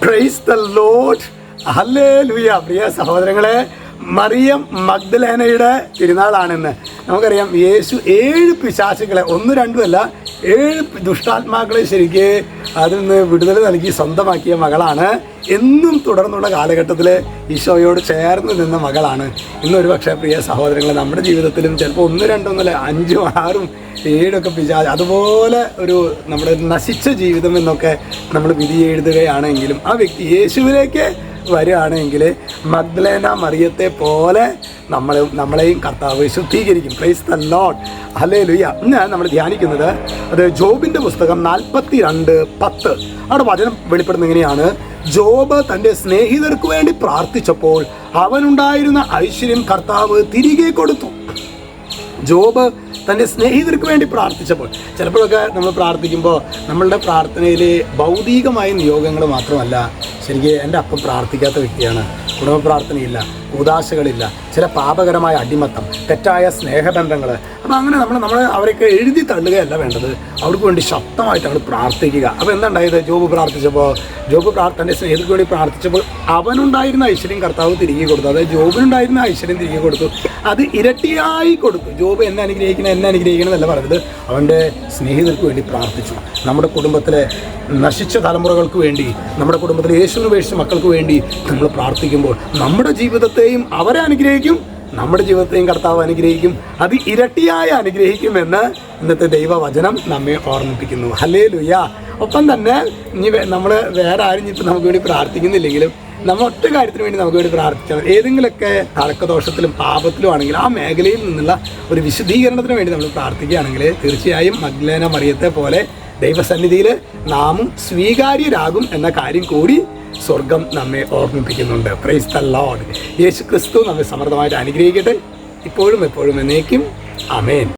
Price the Lord. Hallelujah. പ്രിയ സഹോദരങ്ങളെ, മറിയം മഗ്ദലേനയുടെ തിരുനാളാണെന്ന്. നമുക്കറിയാം, യേശു 7 പിശാചുകളെ, 1 2 അല്ല 7 ദുഷ്ടാത്മാക്കളെ ശരിക്ക് അതിൽ നിന്ന് വിടുതൽ നൽകി സ്വന്തമാക്കിയ മകളാണ്. എന്നും തുടർന്നുള്ള കാലഘട്ടത്തിൽ ഈശോയോട് ചേർന്ന് നിന്ന മകളാണ്. ഇന്നൊരു പക്ഷേ പ്രിയ സഹോദരങ്ങളെ, നമ്മുടെ ജീവിതത്തിലും ചിലപ്പോൾ 1 2 ഒന്നല്ല 5 6 7 പിശാച്, അതുപോലെ ഒരു നമ്മുടെ നശിച്ച ജീവിതം എന്നൊക്കെ നമ്മൾ വിധി എഴുതുകയാണെങ്കിലും ആ വ്യക്തി യേശുവിലേക്ക് വരികയാണെങ്കിൽ മഗ്ദലേന മറിയത്തെ പോലെ നമ്മളെയും കർത്താവ് ശുദ്ധീകരിക്കും. Praise the Lord. ഹല്ലേലൂയ. ഇന്ന് നമ്മൾ ധ്യാനിക്കുന്നത് അത് ജോബിൻ്റെ പുസ്തകം 42:10. അവിടെ വചനം വെളിപ്പെടുന്നത് എങ്ങനെയാണ്? ജോബ് തൻ്റെ സ്നേഹിതർക്ക് വേണ്ടി പ്രാർത്ഥിച്ചപ്പോൾ അവനുണ്ടായിരുന്ന ഐശ്വര്യം കർത്താവ് തിരികെ കൊടുത്തു. ജോബ് തൻ്റെ സ്നേഹിതർക്ക് വേണ്ടി പ്രാർത്ഥിച്ചപ്പോൾ, ചിലപ്പോഴൊക്കെ നമ്മൾ പ്രാർത്ഥിക്കുമ്പോൾ നമ്മളുടെ പ്രാർത്ഥനയിൽ ഭൗതികമായ നിയോഗങ്ങൾ മാത്രമല്ല, ശരിക്കും എൻ്റെ അപ്പം പ്രാർത്ഥിക്കാത്ത വ്യക്തിയാണ്, കുടുംബ പ്രാർത്ഥനയില്ല, ഉദാശകളില്ല, ചില പാപകരമായ അടിമത്തം, തെറ്റായ സ്നേഹബന്ധങ്ങൾ. അപ്പോൾ അങ്ങനെ നമ്മൾ അവരൊക്കെ എഴുതി തള്ളുകയല്ല വേണ്ടത്, അവർക്ക് വേണ്ടി ശക്തമായിട്ട് നമ്മൾ പ്രാർത്ഥിക്കുക. അപ്പോൾ എന്തുണ്ടായത്? ജോബ് പ്രാർത്ഥിച്ചപ്പോൾ, തൻ്റെ സ്നേഹിതർക്ക് വേണ്ടി പ്രാർത്ഥിച്ചപ്പോൾ അവനുണ്ടായിരുന്ന ഐശ്വര്യം കർത്താവ് തിരികെ കൊടുത്തു. അതായത് ജോബിനുണ്ടായിരുന്ന ഐശ്വര്യം തിരികെ കൊടുത്തു, അത് ഇരട്ടിയായി കൊടുത്തു. ജോബ് എന്നെ അനുഗ്രഹിക്കണം എന്നല്ല പറഞ്ഞത്, അവൻ്റെ സ്നേഹിതർക്ക് വേണ്ടി പ്രാർത്ഥിച്ചു. നമ്മുടെ കുടുംബത്തിലെ നശിച്ച തലമുറകൾക്ക് വേണ്ടി, നമ്മുടെ കുടുംബത്തിലെ യേശുവിന് ഉപേക്ഷിച്ച മക്കൾക്ക് വേണ്ടി നമ്മൾ പ്രാർത്ഥിക്കുമ്പോൾ നമ്മുടെ ജീവിതത്തെയും അവരെ അനുഗ്രഹിക്കും, നമ്മുടെ ജീവിതത്തെയും കർത്താവ് അനുഗ്രഹിക്കും, അത് ഇരട്ടിയായി അനുഗ്രഹിക്കുമെന്ന് ഇന്നത്തെ ദൈവവചനം നമ്മെ ഓർമ്മിപ്പിക്കുന്നു. ഹല്ലേലൂയ. ഒപ്പം തന്നെ ഇനി നമ്മൾ വേറെ ആരും ഇപ്പം നമുക്ക് വേണ്ടി പ്രാർത്ഥിക്കുന്നില്ലെങ്കിലും നമ്മൾ ഒറ്റ കാര്യത്തിന് വേണ്ടി നമുക്ക് വേണ്ടി പ്രാർത്ഥിച്ചാൽ, ഏതെങ്കിലുമൊക്കെ തർക്കദോഷത്തിലും പാപത്തിലും ആണെങ്കിൽ ആ മേഖലയിൽ നിന്നുള്ള ഒരു വിശുദ്ധീകരണത്തിന് വേണ്ടി നമ്മൾ പ്രാർത്ഥിക്കുകയാണെങ്കിൽ തീർച്ചയായും മഗ്ദലേന മറിയത്തെ പോലെ ദൈവസന്നിധിയിൽ നാമും സ്വീകാര്യരാകും എന്ന കാര്യം കൂടി സ്വർഗം നമ്മെ ഓർമ്മിപ്പിക്കുന്നുണ്ട്. Praise the Lord. Yeshu Kristu നമ്മെ സമൃദ്ധമായിട്ട് അനുഗ്രഹിക്കട്ടെ, ഇപ്പോഴും എപ്പോഴും എന്നേക്കും. ആമേൻ.